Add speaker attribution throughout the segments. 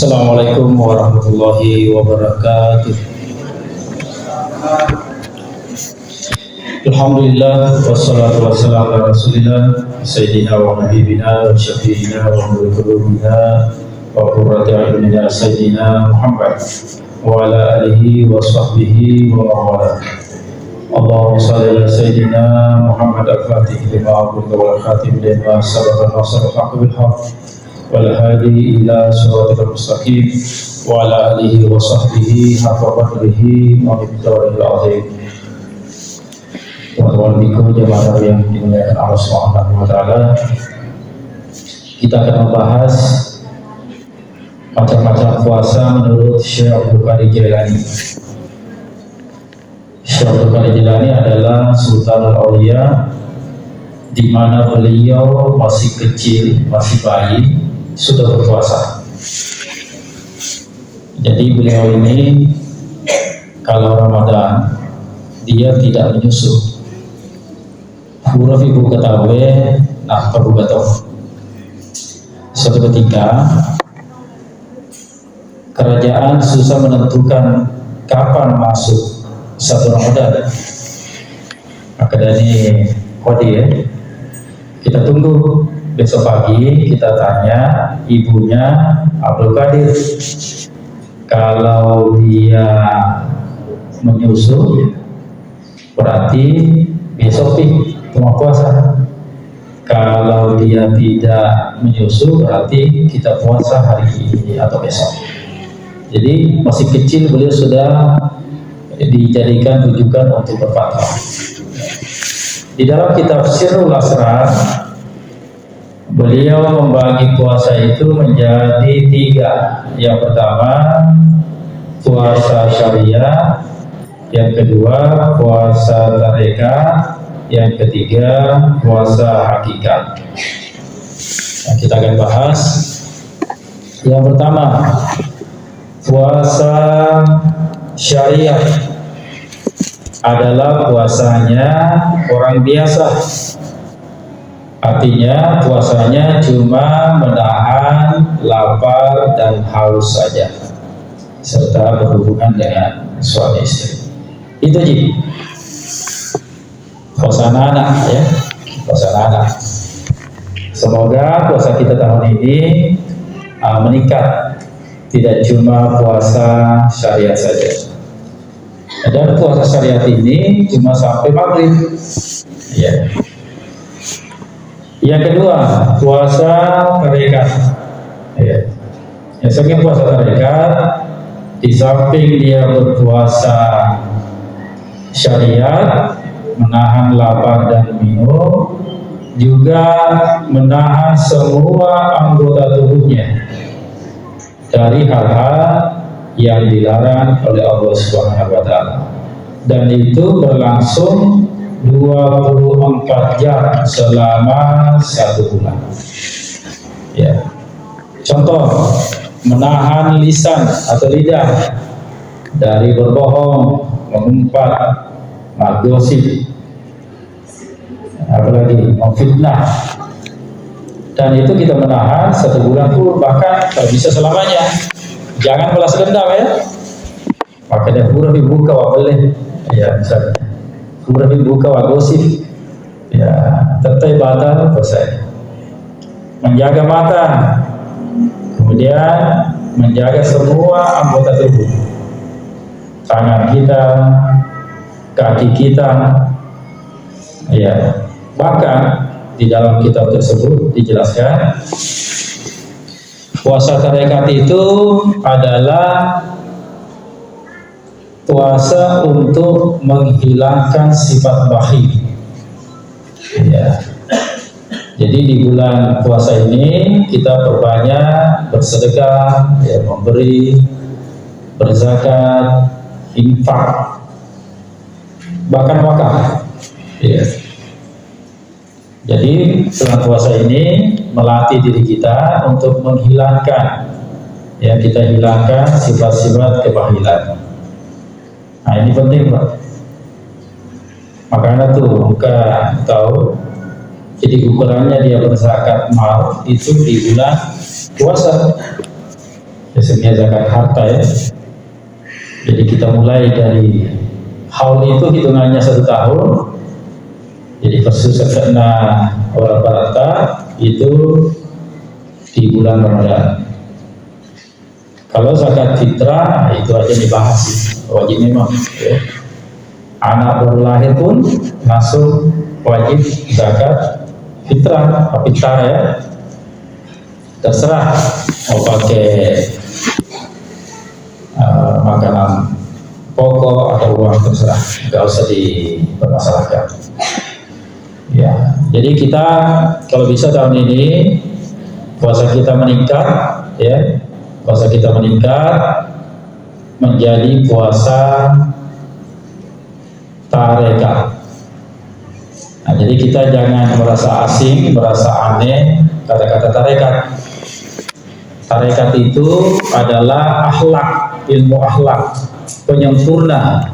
Speaker 1: Assalamualaikum warahmatullahi wabarakatuh. Alhamdulillah wassalatu wassalamu ala rasulillah sayyidina wa habibina wa syafi'ina wa nurul wa qurrati a'yunina sayyidina Muhammad wa ala alihi wa sahbihi wa mawala. Allahumma salli ala sayyidina Muhammad al-Fatih lima a'budu wal khatim lima sabaqa nasr al-haqq bil haqq wal hadi ila siratal mustaqim wa ala alihi wa sahbihi haqqa qadrihi wa miqdarihi al-azim. Waalaikumsalam jemaah yang dimuliakan Allah Subhanahu wa taala. Kita akan membahas macam-macam puasa menurut Syekh Abdul Qadir Jailani. Syekh Abdul Qadir Jailani adalah Sultan Al-Auliya, di mana beliau masih kecil, masih bayi, sudah berpuasa. Jadi beliau ini kalau Ramadan dia tidak menyusu. Huruf ibu ketahui, nah perlu ketahui. Suatu ketika kerajaan susah menentukan kapan masuk satu Ramadan. Maka dari kode ya, kita tunggu besok pagi, kita tanya ibunya Abdul Qadir. Kalau dia menyusu, berarti besok cuma puasa. Kalau dia tidak menyusu, berarti kita puasa hari ini atau besok. Jadi masih kecil beliau sudah dijadikan rujukan untuk berfatwa. Di dalam kitab Sirrul Asrar, beliau membagi puasa itu menjadi 3. Yang pertama puasa syariah, yang kedua puasa tarekat, yang ketiga puasa hakikat. Nah, kita akan bahas yang pertama, puasa syariah adalah puasanya orang biasa. Artinya puasanya cuma menahan lapar dan haus saja, serta berhubungan dengan suami istri. Itu jadi puasa anak ya, puasa anak. Semoga puasa kita tahun ini meningkat, tidak cuma puasa syariat saja. Dan puasa syariat ini cuma sampai maghrib. Ya. Yang kedua, puasa tarekat. Ya. Yang sebagai puasa tarekat, di samping dia berpuasa syariat, menahan lapar dan minum, juga menahan semua anggota tubuhnya dari hal-hal yang dilarang oleh Allah Subhanahu wa taala. Dan itu berlangsung 24 jam selama 1 bulan. Ya. Contoh, menahan lisan atau lidah dari berbohong, mengumpat, gosip, apalagi memfitnah. Dan itu kita menahan 1 bulan pun, bahkan kalau bisa selamanya. Jangan balas dendam ya. Makanya huruf dibuka wa boleh ya, misalnya huruf dibuka wa gosip ya, tetap batal puasa. Menjaga mata, kemudian menjaga semua anggota tubuh, tangan kita, kaki kita ya. Bahkan di dalam kitab tersebut dijelaskan puasa tarekat itu adalah puasa untuk menghilangkan sifat bakhil ya. Jadi di bulan puasa ini kita perbanyak bersedekah ya, memberi, berzakat, infak, bahkan wakaf ya. Jadi bulan puasa ini melatih diri kita untuk menghilangkan ya, kita hilangkan sifat-sifat kebakhilan. Nah ini penting Pak. Makanya tuh bukan tahu, jadi ukurannya dia berzakat mal itu di bulan puasa. Ya, sistemnya zakat harta ya. Jadi kita mulai dari haul itu hitungannya 1 tahun. Jadi versus karena rata-rata itu di bulan Ramadan. Kalau zakat fitrah itu aja dibahas sih, wajib memang. Ya. Anak baru lahir pun langsung wajib zakat fitrah, fitrah ya. Terserah mau pakai makanan pokok atau uang, terserah, nggak usah dipermasalahkan. Ya, jadi kita kalau bisa tahun ini puasa kita meningkat, ya, puasa kita meningkat menjadi puasa tarekat. Nah, jadi kita jangan merasa asing, merasa aneh kata-kata tarekat. Tarekat itu adalah akhlak, ilmu akhlak, penyempurna.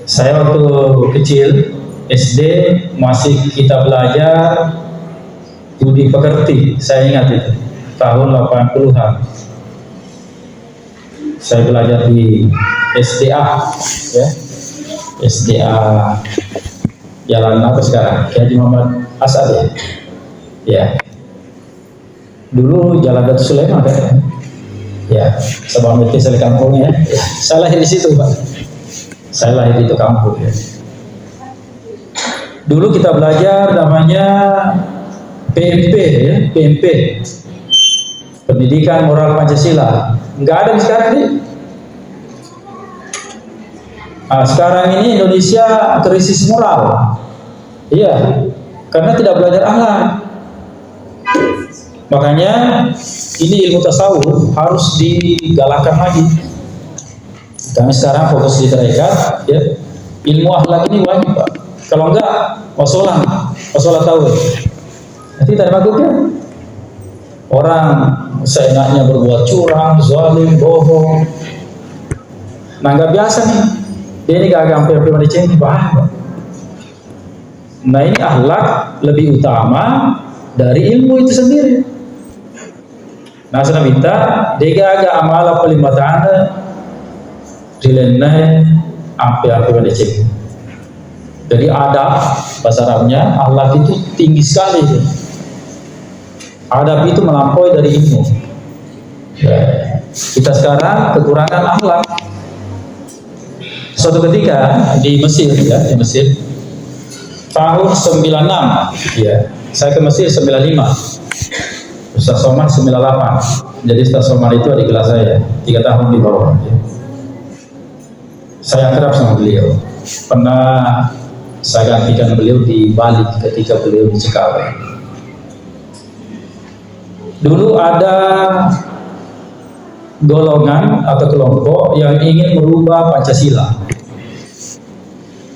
Speaker 1: Saya waktu kecil SD masih kita belajar budi pekerti, saya ingat itu tahun 80-an. Saya belajar di SDA, ya, SDA Jalan apa sekarang? Haji Muhammad Asad ya. Ya. Dulu Jalan Datu Sulaiman kan? Ya, sebab itu saya kampungnya. Ya. Saya lahir di situ, Pak. Saya lahir di itu kampung ya. Dulu kita belajar namanya PMP ya, PMP. Pendidikan Moral Pancasila. Enggak ada sekarang nih. Nah, sekarang ini Indonesia krisis moral. Iya, karena tidak belajar akhlak. Makanya ini ilmu tasawuf harus digalakkan lagi. Kami sekarang fokus di tarekat, ya. Ilmu akhlak ini wajib, Pak. Kalau enggak, wasolah tahu. Nanti tak bagusnya. Orang seenaknya berbuat curang, zalim, bohong. Nah, enggak biasa nih. Dia ini gak hampir dicengki, bahaya. Nah, ini akhlak lebih utama dari ilmu itu sendiri. Nah, saya minta dia agak amala pelimatana dilenai hampir dicengki. Jadi adab bahasa Arabnya, akhlak itu tinggi sekali. Adab itu melampaui dari ilmu. Ya. Kita sekarang kekurangan akhlak. Suatu ketika di Mesir, ya, di Mesir tahun 96, ya, saya ke Mesir 95, Ustaz Somad 98. Jadi Ustaz Somad itu adik kelas saya, 3 tahun di bawah. Ya. Saya akrab sama beliau. Pernah saya gantikan beliau di Bali ketika beliau di Cikarang. Dulu ada golongan atau kelompok yang ingin merubah Pancasila.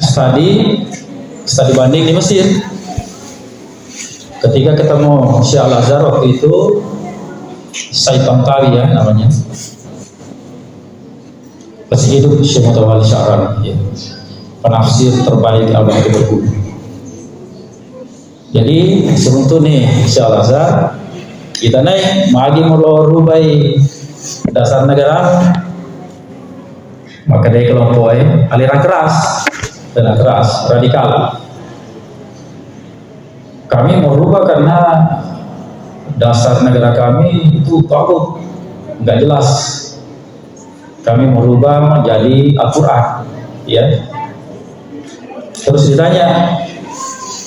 Speaker 1: Studi banding di Mesir. Ketika ketemu Syekh Al-Azhar waktu itu, Said Tantawi ya namanya, masih hidup, Syekh Mutawalli Sya'rani, ya, penafsir terbaik Al-Baqarah. Jadi sebetulnya nih Syekh Al-Azhar, kita nih magi merubah dasar negara, maka dari kelompok aliran keras dan keras radikal. Kami mau rubah karena dasar negara kami itu takut, nggak jelas. Kami mau rubah menjadi Al-Quran, ya. Terus ditanya,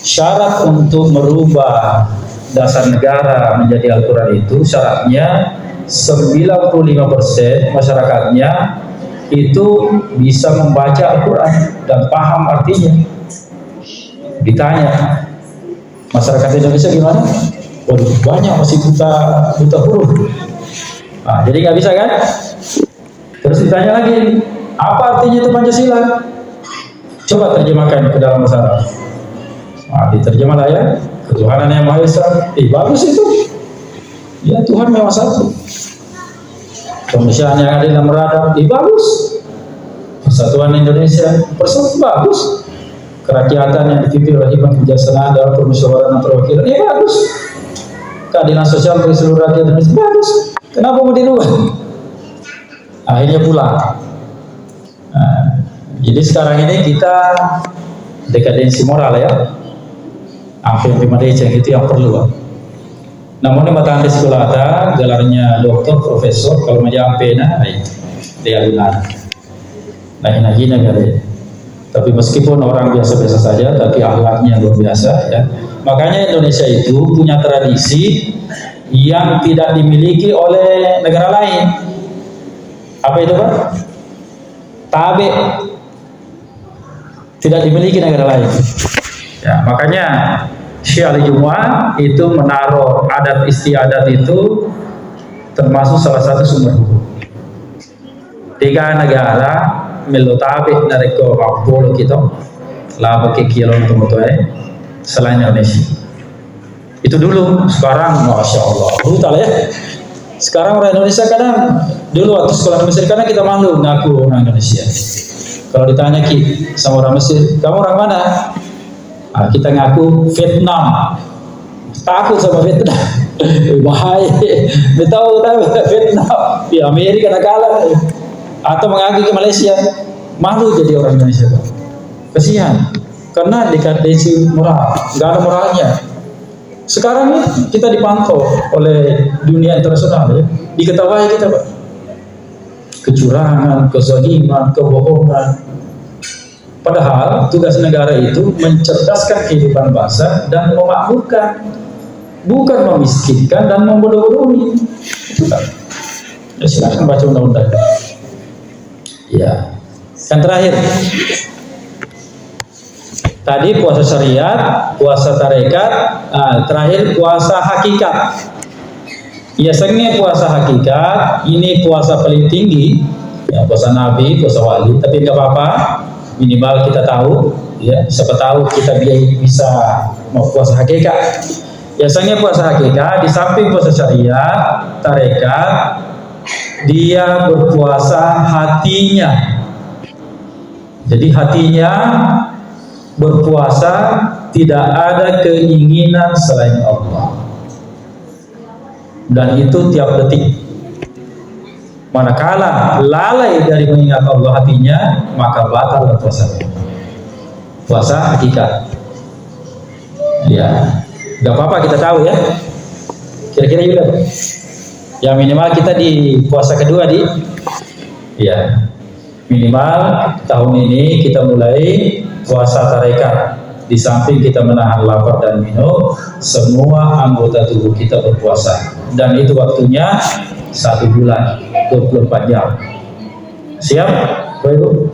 Speaker 1: syarat untuk merubah dasar negara menjadi Al-Quran itu syaratnya 95% masyarakatnya itu bisa membaca Al-Quran dan paham artinya. Ditanya, masyarakat Indonesia gimana? Waduh, banyak masih buta huruf. Nah, jadi nggak bisa kan? Terus ditanya lagi, apa artinya itu Pancasila? Coba terjemahkan ke dalam bahasa Arab. Nah, diterjemah lah ya, ketuhanan yang Maha Esa. Bagus itu. Ya, Tuhan memang satu. Kemanusiaan yang adil dan beradab, bagus. Persatuan Indonesia, persatuan bagus. Kerakyatan yang dipimpin oleh hikmat kebijaksanaan dalam permusyawaratan dan perwakilan, bagus.
Speaker 2: keadilan sosial bagi seluruh rakyat Indonesia. Bagus. Kenapa mau dirubah? Akhirnya pulang. Nah, jadi sekarang ini kita dekadensi moral ya. Hampir 5 DC itu yang perlu. Namun ini mata anda sekolah ada gelarnya doktor, profesor, kalau macam pena, dia lunar. Nah ini kali. Tapi meskipun orang biasa-biasa saja, tapi akhlaknya luar biasa ya. Makanya Indonesia itu punya tradisi yang tidak dimiliki oleh negara lain. Apa itu Pak? Tabe. Tidak dimiliki negara lain. Ya, makanya Syekh Ali Jumu'ah itu menaruh adat istiadat itu termasuk salah satu sumber hukum. 3 negara melotabe dari ke Papua kita lah pakai kilon teman-teman selain Indonesia. Itu dulu, sekarang masya Allah brutal ya. Sekarang orang Indonesia kadang dulu waktu sekolah Mesir kadang kita malu ngaku orang Indonesia. Kalau ditanya sama orang Mesir, kamu orang mana? Nah, kita ngaku Vietnam. Takut sama Vietnam. Bahaya. Tahu Vietnam. Di Amerika nak kalah. Atau mengaku ke Malaysia. Malu jadi orang Indonesia. Kasihan. Karena dekadensi moral. Enggak ada moralnya. Sekarang ini kita dipantau oleh dunia internasional ya. Diketahui kita Pak. Kecurangan, kezaliman, kebohongan. Padahal tugas negara itu mencerdaskan kehidupan bangsa dan memakmurkan, bukan memiskinkan dan membodoh-bodohi. Itu kan. Ya, silakan baca undang-undang. Ya. Yang terakhir, tadi puasa syariat, puasa tarekat, terakhir puasa hakikat. Biasanya puasa hakikat ini puasa paling tinggi, ya, puasa Nabi, puasa wali. Tapi nggak apa-apa. Minimal kita tahu, ya, siapa tahu kita bisa mau puasa hakikat. Biasanya puasa hakikat di samping puasa syariat, tarekat, dia berpuasa hatinya. Jadi hatinya berpuasa tidak ada keinginan selain Allah. Dan itu tiap detik. Manakala lalai dari mengingat Allah hatinya, maka batal puasanya. Puasa hakikat. Ya, gak apa-apa kita tahu ya. Kira-kira juga. Ya minimal kita di puasa kedua ya minimal tahun ini kita mulai puasa tarekat. Di samping kita menahan lapar dan minum, semua anggota tubuh kita berpuasa. Dan itu waktunya 1 bulan 24 jam. Siap Bapak Ibu?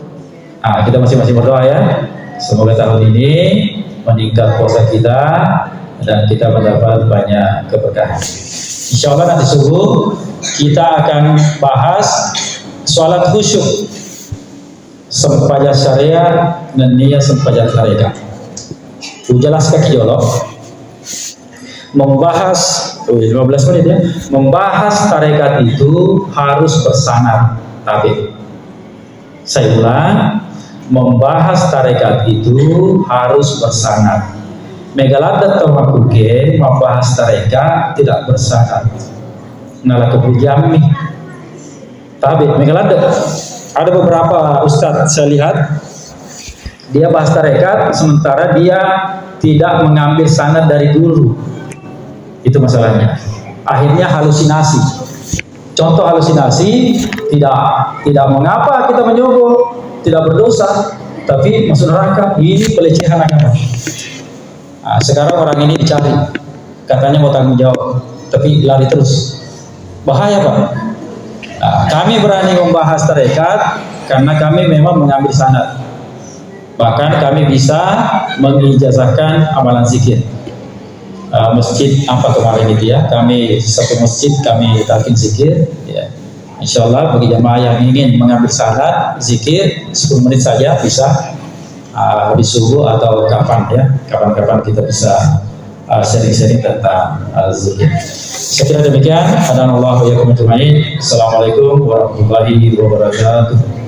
Speaker 2: Kita masing-masing berdoa ya. Semoga tahun ini meningkat puasa kita dan kita mendapat banyak keberkahan. Insya Allah nanti subuh kita akan bahas sholat khusyuk, sempajak syariat dan niat sempajak tarekat. Jelaskan kijolok membahas 15 menit ya. Membahas tarekat itu harus bersanad tabe. Saya ulang, membahas tarekat itu harus bersanad. Megalada tamakuke membahas tarekat tidak bersanad. Nala kebujami tabe megalada. Ada beberapa ustadz saya lihat dia bahas tarekat sementara dia tidak mengambil sanad dari guru. Itu masalahnya. Akhirnya halusinasi. Contoh halusinasi, tidak mengapa kita menyogok, tidak berdosa, tapi masuk neraka. Ini pelecehan agama. Sekarang orang ini dicari, katanya mau tanggung jawab, tapi lari terus. Bahaya Pak. Kami berani membahas tarekat karena kami memang mengambil sanad. Bahkan kami bisa mengijazahkan amalan zikir. Masjid apa kemarin itu ya, kami satu masjid kami talqin zikir ya. Insyaallah bagi jamaah yang ingin mengambil sanad zikir 10 menit saja bisa habis subuh atau kapan ya, kapan-kapan kita bisa sharing-sharing tentang zikir. Saya kira demikian. Assalamualaikum warahmatullahi wabarakatuh.